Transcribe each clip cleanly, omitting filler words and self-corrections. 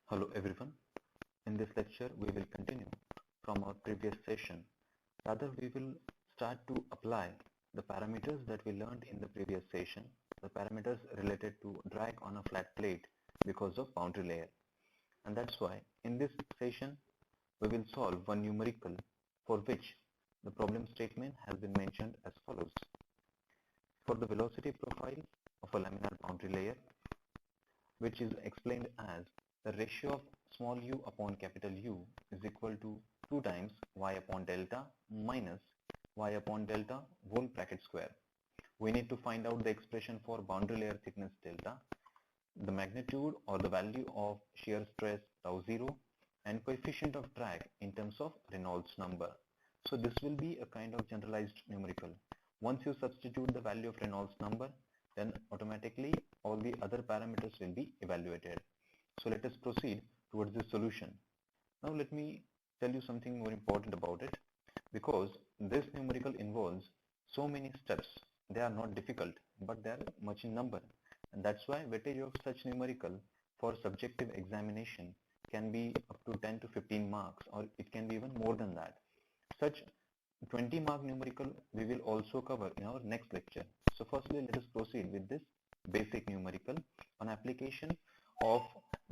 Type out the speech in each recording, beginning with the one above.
Hello everyone. In this lecture, we will continue from our previous session. Rather, we will start to apply the parameters that we learned in the previous session, the parameters related to drag on a flat plate because of boundary layer. And that's why in this session, we will solve one numerical for which the problem statement has been mentioned as follows. For the velocity profile of a laminar boundary layer, which is explained as the ratio of small u upon capital U is equal to 2 times y upon delta minus y upon delta whole bracket square. We need to find out the expression for boundary layer thickness delta, the magnitude or the value of shear stress tau 0 and coefficient of drag in terms of Reynolds number. So this will be a kind of generalized numerical. Once you substitute the value of Reynolds number, then automatically all the other parameters will be evaluated. So let us proceed towards the solution. Now let me tell you something more important about it, because this numerical involves so many steps. They are not difficult, but they are much in number, and that's why weightage of such numerical for subjective examination can be up to 10 to 15 marks, or it can be even more than that. Such 20-mark numerical we will also cover in our next lecture. So firstly, let us proceed with this basic numerical on application of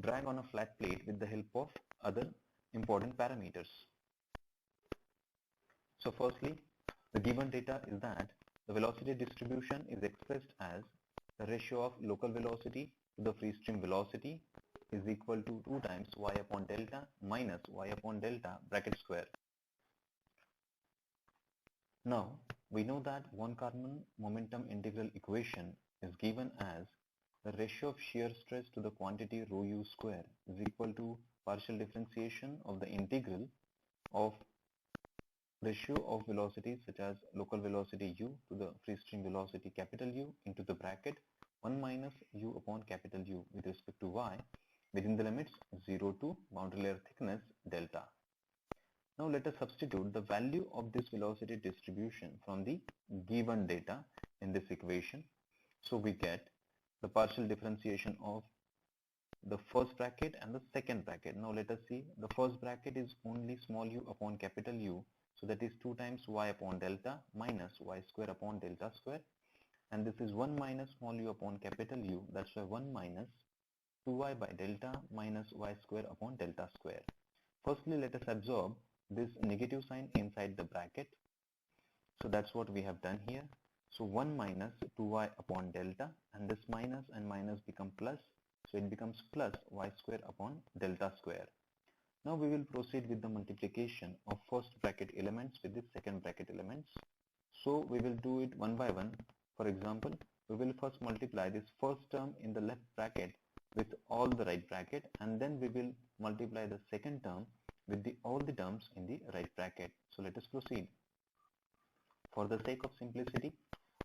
drag on a flat plate with the help of other important parameters. So firstly, the given data is that the velocity distribution is expressed as the ratio of local velocity to the free stream velocity is equal to 2 times y upon delta minus y upon delta bracket square. Now, we know that von Karman momentum integral equation is given as the ratio of shear stress to the quantity rho u square is equal to partial differentiation of the integral of ratio of velocities such as local velocity u to the free stream velocity capital U into the bracket 1 minus u upon capital U with respect to y within the limits 0 to boundary layer thickness delta. Now let us substitute the value of this velocity distribution from the given data in this equation. So we get the partial differentiation of the first bracket and the second bracket. Now let us see, the first bracket is only small u upon capital U, so that is 2 times y upon delta minus y square upon delta square, and this is 1 minus small u upon capital U, that's why 1 minus 2y by delta minus y square upon delta square. Firstly, let us absorb this negative sign inside the bracket. So that's what we have done here. So 1 minus 2y upon delta, and this minus and minus become plus, so it becomes plus y square upon delta square. Now we will proceed with the multiplication of first bracket elements with the second bracket elements. So we will do it one by one. For example, we will first multiply this first term in the left bracket with all the right bracket, and then we will multiply the second term with all the terms in the right bracket. So let us proceed. For the sake of simplicity,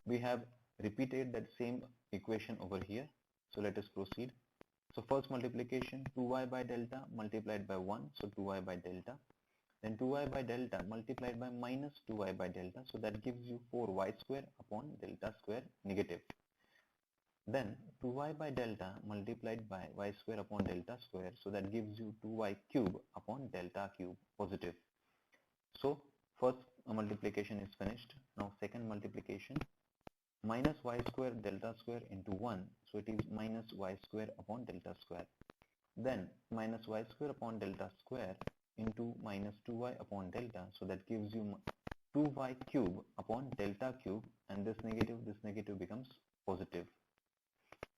we have repeated that same equation over here. So let us proceed. So first multiplication, 2y by delta multiplied by 1, so 2y by delta. Then 2y by delta multiplied by minus 2y by delta, so that gives you 4y square upon delta square negative. Then 2y by delta multiplied by y square upon delta square, so that gives you 2y cube upon delta cube positive. So first multiplication is finished. Now second multiplication, minus y square delta square into 1, so it is minus y square upon delta square. Then minus y square upon delta square into minus 2y upon delta, so that gives you 2y cube upon delta cube, and this negative becomes positive.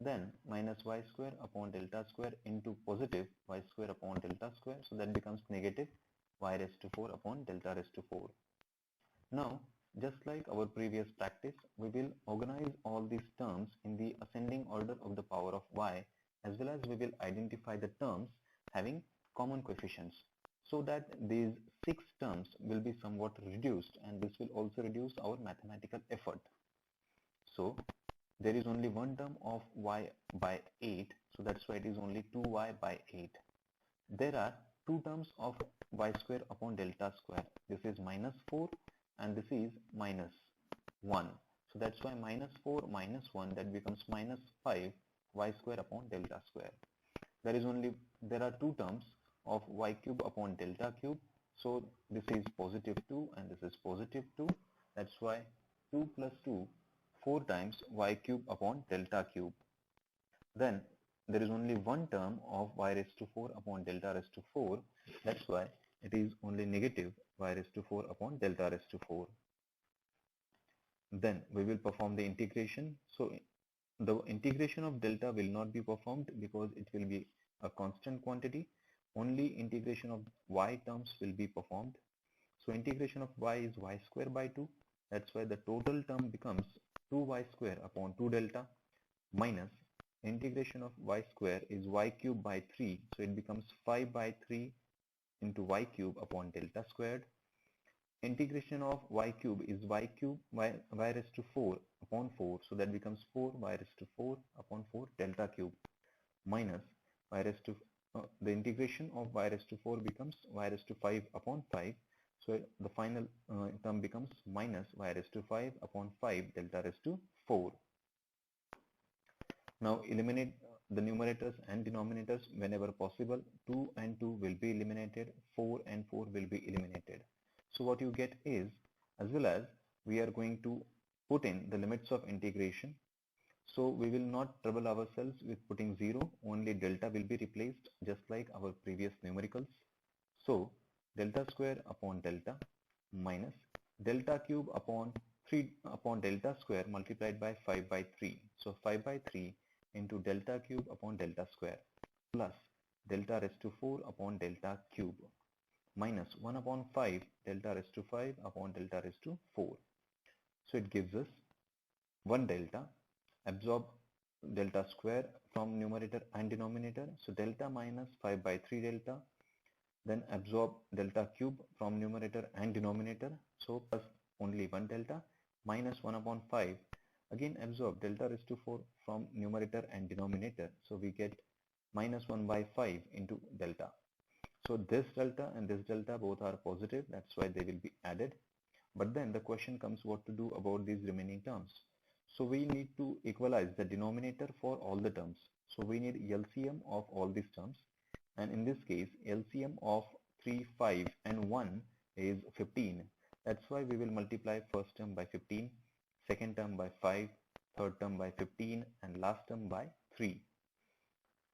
Then minus y square upon delta square into positive y square upon delta square, so that becomes negative y raised to 4 upon delta raised to 4. Now, just like our previous practice, we will organize all these terms in the ascending order of the power of y, as well as we will identify the terms having common coefficients, so that these 6 terms will be somewhat reduced, and this will also reduce our mathematical effort. So there is only one term of y by 8, so that's why it is only 2y by 8. There are 2 terms of y square upon delta square. This is minus 4 and this is minus 1. So that's why minus 4 minus 1, that becomes minus 5 y square upon delta square. there are two terms of y cube upon delta cube. So this is positive 2 and this is positive 2. That's why 2 plus 2, 4 times y cube upon delta cube. Then there is only one term of y raised to 4 upon delta raised to 4. That's why it is only negative y raised to 4 upon delta raised to 4. Then we will perform the integration. So the integration of delta will not be performed because it will be a constant quantity. Only integration of y terms will be performed. So integration of y is y square by 2. That's why the total term becomes 2y square upon 2 delta minus integration of y square is y cube by 3. So it becomes 5 by 3 into y cube upon delta squared. Integration of y cube is y cube y raised to 4 upon 4. So that becomes 4 y raised to 4 upon 4 delta cube minus y raised to the integration of y raised to 4 becomes y raised to 5 upon 5. So the final term becomes minus y raised to 5 upon 5 delta raised to 4. Now eliminate the numerators and denominators whenever possible. 2 and 2 will be eliminated, 4 and 4 will be eliminated. So what you get is, as well as we are going to put in the limits of integration. So we will not trouble ourselves with putting 0, only delta will be replaced just like our previous numericals. So delta square upon delta minus delta cube upon 3 upon delta square multiplied by 5 by 3. So 5 by 3 into delta cube upon delta square plus delta raised to 4 upon delta cube minus 1 upon 5 delta raised to 5 upon delta raised to 4. So it gives us 1 delta, absorb delta square from numerator and denominator. So delta minus 5 by 3 delta, then absorb delta cube from numerator and denominator. So plus only 1 delta minus 1 upon 5. Again absorb delta raised to 4 from numerator and denominator. So we get minus 1 by 5 into delta. So this delta and this delta both are positive. That's why they will be added. But then the question comes what to do about these remaining terms. So we need to equalize the denominator for all the terms. So we need LCM of all these terms. And in this case, LCM of 3, 5 and 1 is 15. That's why we will multiply first term by 15, second term by 5, third term by 15 and last term by 3.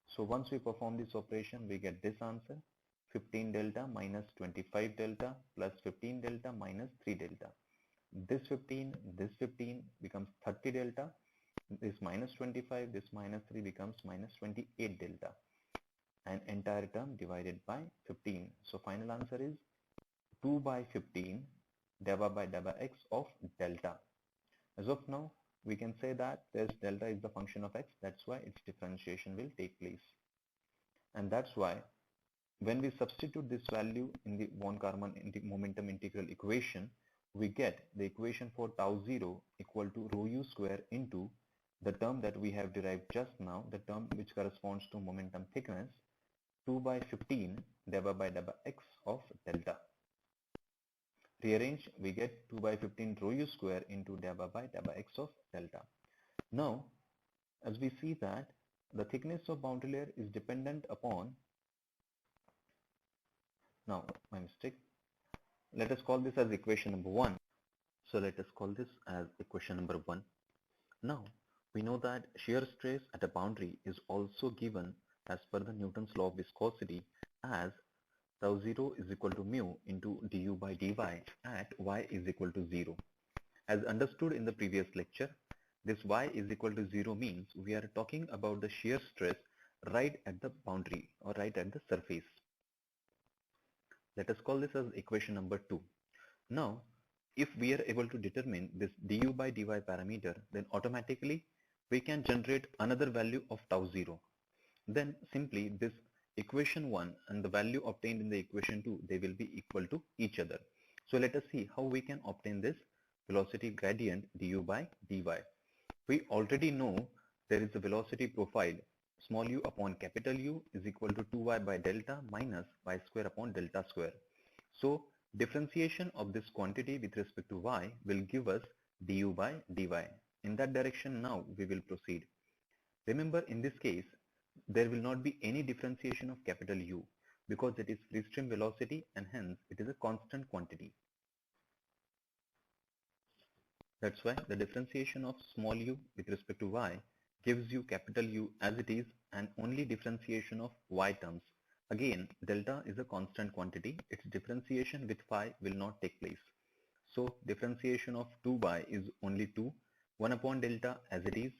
So once we perform this operation, we get this answer: 15 delta minus 25 delta plus 15 delta minus 3 delta. This 15 becomes 30 delta. This minus 25, this minus 3 becomes minus 28 delta. And entire term divided by 15. So final answer is 2 by 15 delta by delta x of delta. As of now, we can say that this delta is the function of x. That's why its differentiation will take place. And that's why when we substitute this value in the von Karman momentum integral equation, we get the equation for tau 0 equal to rho u square into the term that we have derived just now, the term which corresponds to momentum thickness, 2 by 15 delta by delta x of delta. Rearrange, we get 2 by 15 rho u square into delta by delta x of delta. Now, as we see that the thickness of boundary layer is dependent upon, now my mistake, let us call this as equation number 1. So let us call this as equation number 1. Now, we know that shear stress at a boundary is also given as per the Newton's law of viscosity as tau 0 is equal to mu into du by dy at y is equal to 0. As understood in the previous lecture, this y is equal to 0 means we are talking about the shear stress right at the boundary or right at the surface. Let us call this as equation number 2. Now, if we are able to determine this du by dy parameter, then automatically we can generate another value of tau 0. Then simply this equation 1 and the value obtained in the equation 2, they will be equal to each other. So let us see how we can obtain this velocity gradient du by dy. We already know there is a velocity profile small u upon capital U is equal to 2y by delta minus y square upon delta square. So differentiation of this quantity with respect to y will give us du by dy. In that direction now we will proceed. Remember, in this case there will not be any differentiation of capital U because it is free stream velocity and hence it is a constant quantity. That's why the differentiation of small u with respect to y gives you capital U as it is, and only differentiation of y terms. Again, delta is a constant quantity. Its differentiation with phi will not take place. So differentiation of 2y is only 2, 1 upon delta as it is.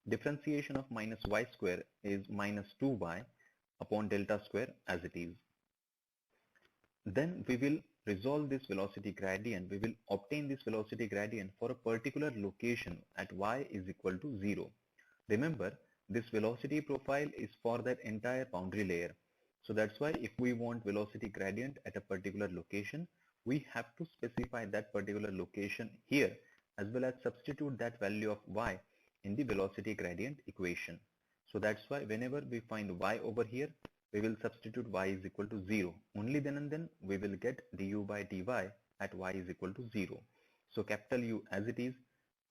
Differentiation of minus y square is minus 2y upon delta square as it is. Then we will resolve this velocity gradient. We will obtain this velocity gradient for a particular location at y is equal to 0. Remember, this velocity profile is for that entire boundary layer. So that's why if we want velocity gradient at a particular location, we have to specify that particular location here as well as substitute that value of y in the velocity gradient equation. So that's why whenever we find y over here, we will substitute y is equal to 0. Only then and then we will get du by dy at y is equal to 0. So capital U as it is,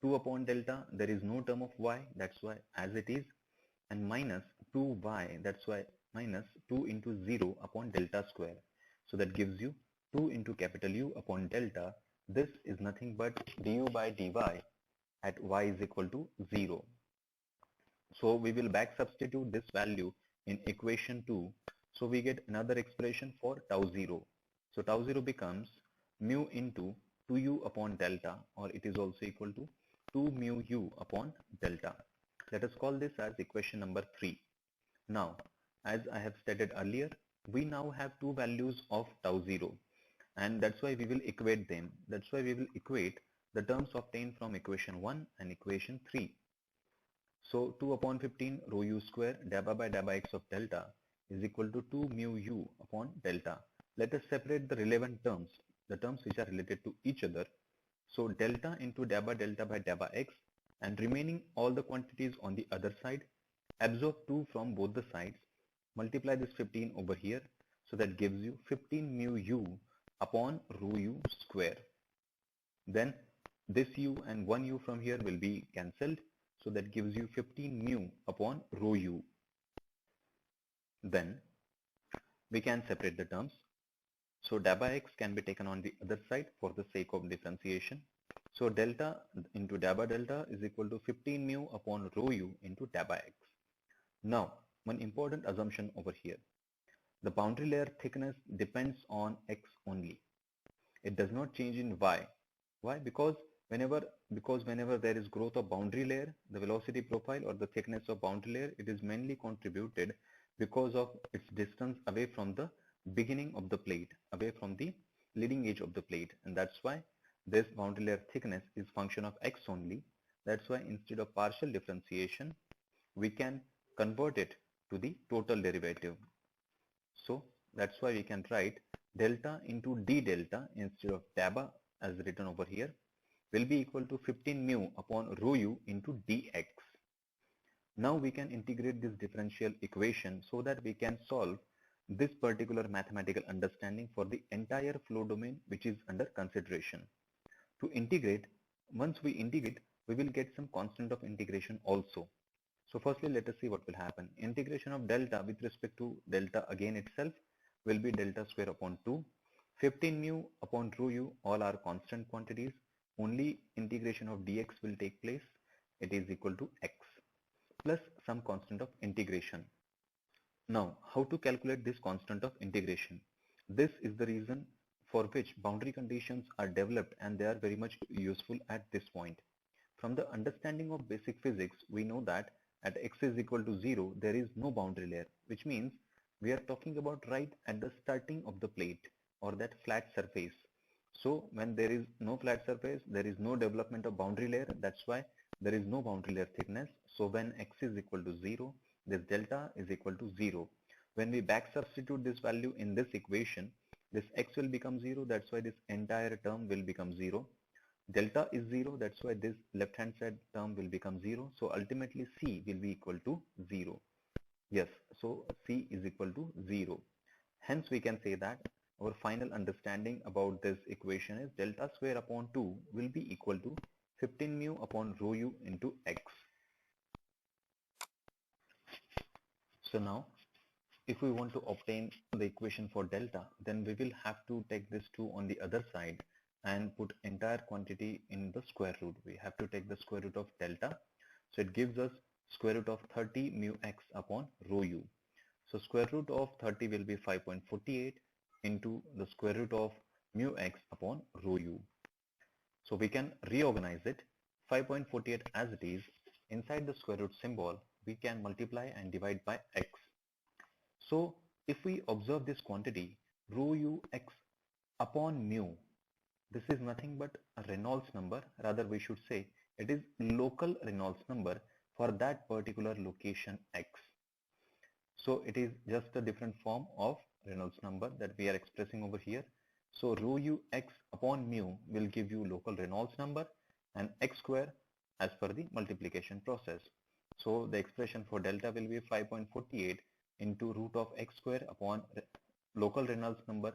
2 upon delta, there is no term of y, that's why as it is, and minus 2y, that's why minus 2 into 0 upon delta square. So that gives you 2 into capital U upon delta. This is nothing but du by dy at y is equal to 0. So we will back substitute this value in equation 2. So we get another expression for tau 0. So tau 0 becomes mu into 2u upon delta, or it is also equal to 2 mu u upon delta. Let us call this as equation number 3. Now, as I have stated earlier, we now have two values of tau 0, and that's why we will equate them. That's why we will equate the terms obtained from equation 1 and equation 3. So 2 upon 15 rho u square dabba by dabba x of delta is equal to 2 mu u upon delta. Let us separate the relevant terms, the terms which are related to each other. So delta into dabba delta by dabba x, and remaining all the quantities on the other side, absorb 2 from both the sides, multiply this 15 over here, so that gives you 15 mu u upon rho u square. Then this u and 1 u from here will be cancelled, so that gives you 15 mu upon rho u. Then we can separate the terms. So dabba x can be taken on the other side for the sake of differentiation. So delta into dabba delta is equal to 15 mu upon rho u into dabba x. Now, one important assumption over here. The boundary layer thickness depends on x only. It does not change in y. Why? Because whenever there is growth of boundary layer, the velocity profile or the thickness of boundary layer, it is mainly contributed because of its distance away from the beginning of the plate, away from the leading edge of the plate, and that's why this boundary layer thickness is function of x only. That's why instead of partial differentiation, we can convert it to the total derivative. So that's why we can write delta into d delta instead of dabba as written over here will be equal to 15 mu upon rho u into dx. Now we can integrate this differential equation so that we can solve this particular mathematical understanding for the entire flow domain which is under consideration. To integrate, once we integrate, we will get some constant of integration also. So firstly, let us see what will happen. Integration of delta with respect to delta again itself will be delta square upon 2. 15 mu upon rho u, all are constant quantities. Only integration of dx will take place. It is equal to x plus some constant of integration. Now, how to calculate this constant of integration? This is the reason for which boundary conditions are developed, and they are very much useful at this point. From the understanding of basic physics, we know that at x is equal to 0, there is no boundary layer, which means we are talking about right at the starting of the plate or that flat surface. So when there is no flat surface, there is no development of boundary layer. That's why there is no boundary layer thickness. So when x is equal to 0, this delta is equal to 0. When we back substitute this value in this equation, this x will become 0. That's why this entire term will become 0. Delta is 0. That's why this left hand side term will become 0. So ultimately C will be equal to 0. Yes, so C is equal to 0. Hence we can say that our final understanding about this equation is delta square upon 2 will be equal to 15 mu upon rho u into x. So now if we want to obtain the equation for delta, then we will have to take this 2 on the other side and put entire quantity in the square root. We have to take the square root of delta. So it gives us square root of 30 mu x upon rho u. So square root of 30 will be 5.48 into the square root of mu x upon rho u. So we can reorganize it. 5.48 as it is, inside the square root symbol, we can multiply and divide by x. So if we observe this quantity, rho u x upon mu, this is nothing but a Reynolds number. Rather, we should say it is local Reynolds number for that particular location x. So it is just a different form of Reynolds number that we are expressing over here. So rho u x upon mu will give you local Reynolds number and x square as per the multiplication process. So the expression for delta will be 5.48 into root of x square upon local Reynolds number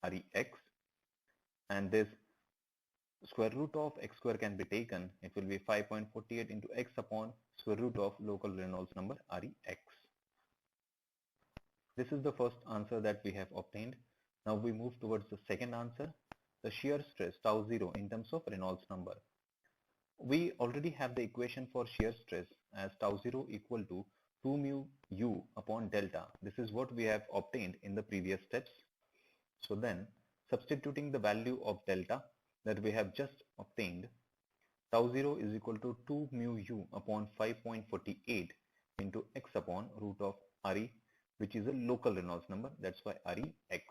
Rex, and this square root of x square can be taken. It will be 5.48 into x upon square root of local Reynolds number Rex. This is the first answer that we have obtained. Now we move towards the second answer, the shear stress tau 0 in terms of Reynolds number. We already have the equation for shear stress as tau 0 equal to 2 mu u upon delta. This is what we have obtained in the previous steps. So then, substituting the value of delta that we have just obtained, tau 0 is equal to 2 mu u upon 5.48 into x upon root of Re, which is a local Reynolds number, that's why Rex.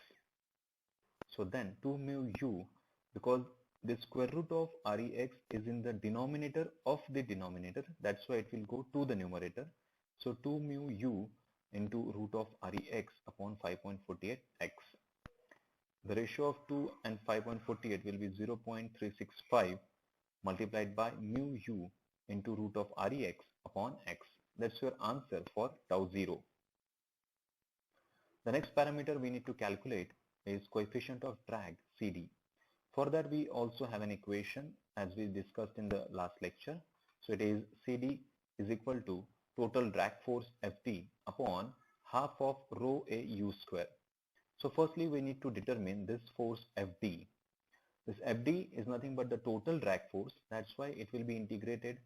So then 2 mu u, because the square root of Rex is in the denominator of the denominator, that's why it will go to the numerator. So 2 mu u into root of Rex upon 5.48 x. The ratio of 2 and 5.48 will be 0.365 multiplied by mu u into root of Rex upon x. That's your answer for tau 0. The next parameter we need to calculate is coefficient of drag CD. For that we also have an equation as we discussed in the last lecture. So it is CD is equal to total drag force Fd upon half of rho a u square. So firstly we need to determine this force Fd. This Fd is nothing but the total drag force. That's why it will be integrated.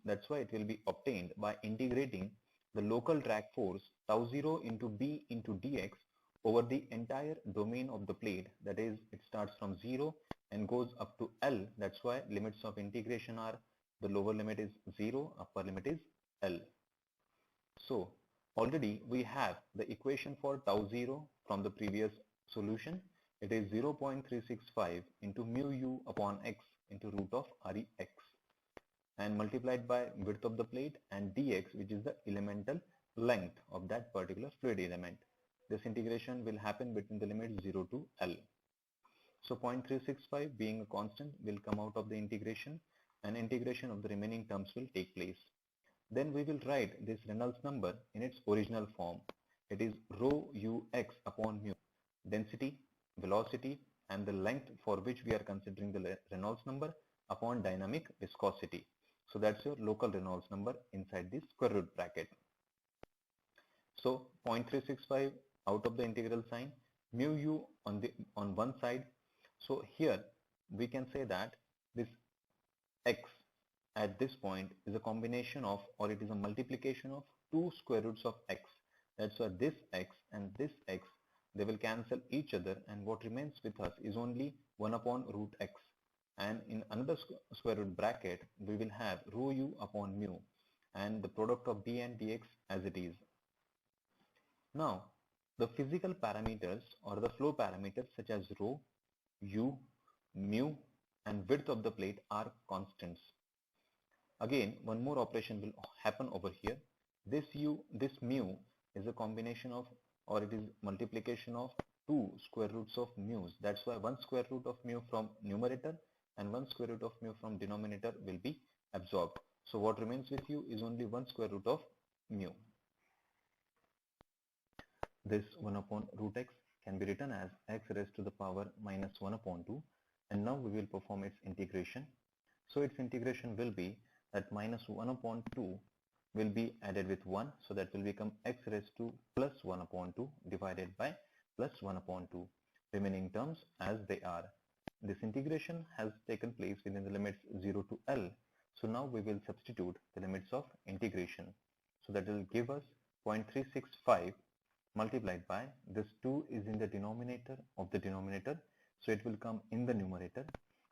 That's why it will be obtained by integrating the local drag force tau 0 into b into dx over the entire domain of the plate. That is, it starts from 0 and goes up to L. That's why limits of integration are the lower limit is 0, upper limit is L. So already we have the equation for tau 0 from the previous solution. It is 0.365 into mu u upon x into root of Rex and multiplied by width of the plate and dx, which is the elemental length of that particular fluid element. This integration will happen between the limits 0 to L. So 0.365 being a constant will come out of the integration, and integration of the remaining terms will take place. Then we will write this Reynolds number in its original form. It is rho u x upon mu, density, velocity and the length for which we are considering the Reynolds number upon dynamic viscosity. So that's your local Reynolds number inside this square root bracket. So 0.365 out of the integral sign, mu u on one side. So here we can say that this x at this point is a combination of, or it is a multiplication of two square roots of x. That's why this x and this x, they will cancel each other, and what remains with us is only 1 upon root x. And in another square root bracket we will have rho u upon mu and the product of d and dx as it is. Now the physical parameters or the flow parameters such as rho, u, mu and width of the plate are constants. Again, one more operation will happen over here. This mu is a combination of, or it is multiplication of two square roots of mu's. That's why one square root of mu from numerator and one square root of mu from denominator will be absorbed. So what remains with you is only one square root of mu. This 1 upon root x can be written as x raised to the power minus 1 upon 2, and now we will perform its integration. So its integration will be that minus 1 upon 2 will be added with 1, so that will become x raised to plus 1 upon 2 divided by plus 1 upon 2, remaining terms as they are. This integration has taken place within the limits 0 to L. So now we will substitute the limits of integration. So that will give us 0.365 multiplied by this 2 is in the denominator of the denominator, so it will come in the numerator.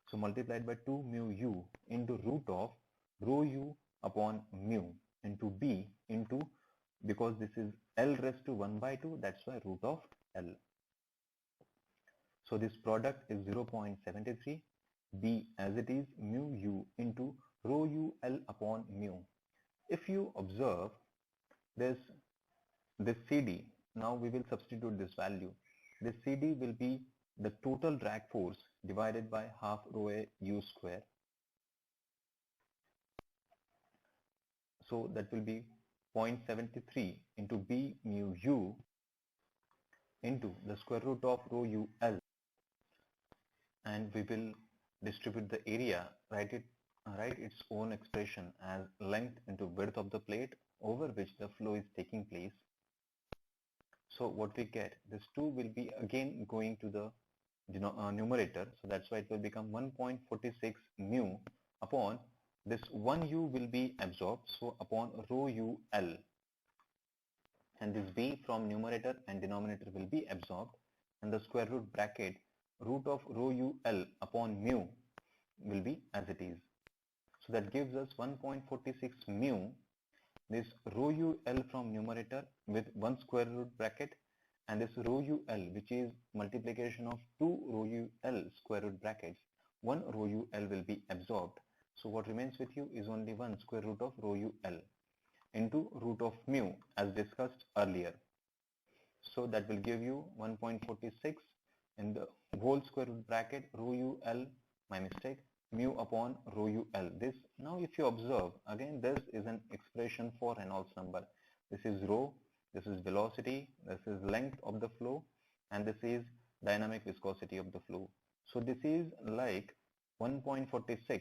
So multiplied by 2 mu u into root of rho u upon mu into b into, because this is L raised to 1 by 2, that's why root of L. So this product is 0.73, b as it is mu u into rho u L upon mu. If you observe this CD, now we will substitute this value. This CD will be the total drag force divided by half rho a u square. So that will be 0.73 into b mu u into the square root of rho u L, and we will distribute the area, write its own expression as length into width of the plate over which the flow is taking place. So what we get, this 2 will be again going to the numerator, so that's why it will become 1.46 mu upon this 1 u will be absorbed, so upon rho u L, and this b from numerator and denominator will be absorbed, and the square root bracket root of rho u L upon mu will be as it is. So that gives us 1.46 mu, this rho u L from numerator with 1 square root bracket, and this rho u L, which is multiplication of 2 rho u L square root brackets, 1 rho u L will be absorbed. So what remains with you is only 1 square root of rho u L into root of mu as discussed earlier. So that will give you 1.46 in the whole square root bracket rho u L, my mistake, mu upon rho u L. This, now if you observe, again this is an expression for Reynolds number. This is rho, this is velocity, this is length of the flow, and this is dynamic viscosity of the flow. So this is like 1.46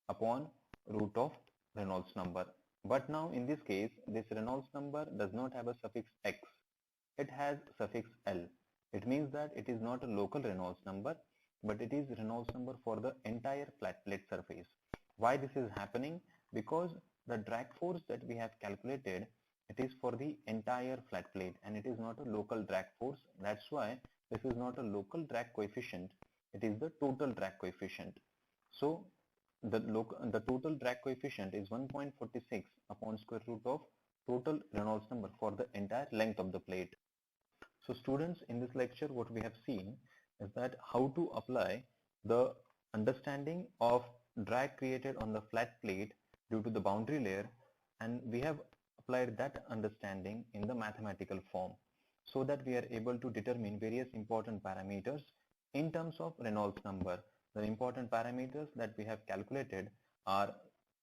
upon root of Reynolds number. But now in this case, this Reynolds number does not have a suffix x. It has suffix L. It means that it is not a local Reynolds number, but it is Reynolds number for the entire flat plate surface. Why this is happening? Because the drag force that we have calculated, it is for the entire flat plate and it is not a local drag force. That's why this is not a local drag coefficient. It is the total drag coefficient. So the total drag coefficient is 1.46 upon square root of total Reynolds number for the entire length of the plate. So students, in this lecture what we have seen is that how to apply the understanding of drag created on the flat plate due to the boundary layer, and we have applied that understanding in the mathematical form so that we are able to determine various important parameters in terms of Reynolds number. The important parameters that we have calculated are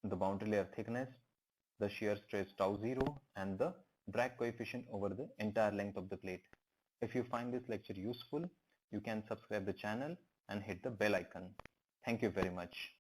the boundary layer thickness, the shear stress tau 0, and the drag coefficient over the entire length of the plate. If you find this lecture useful, you can subscribe the channel and hit the bell icon. Thank you very much.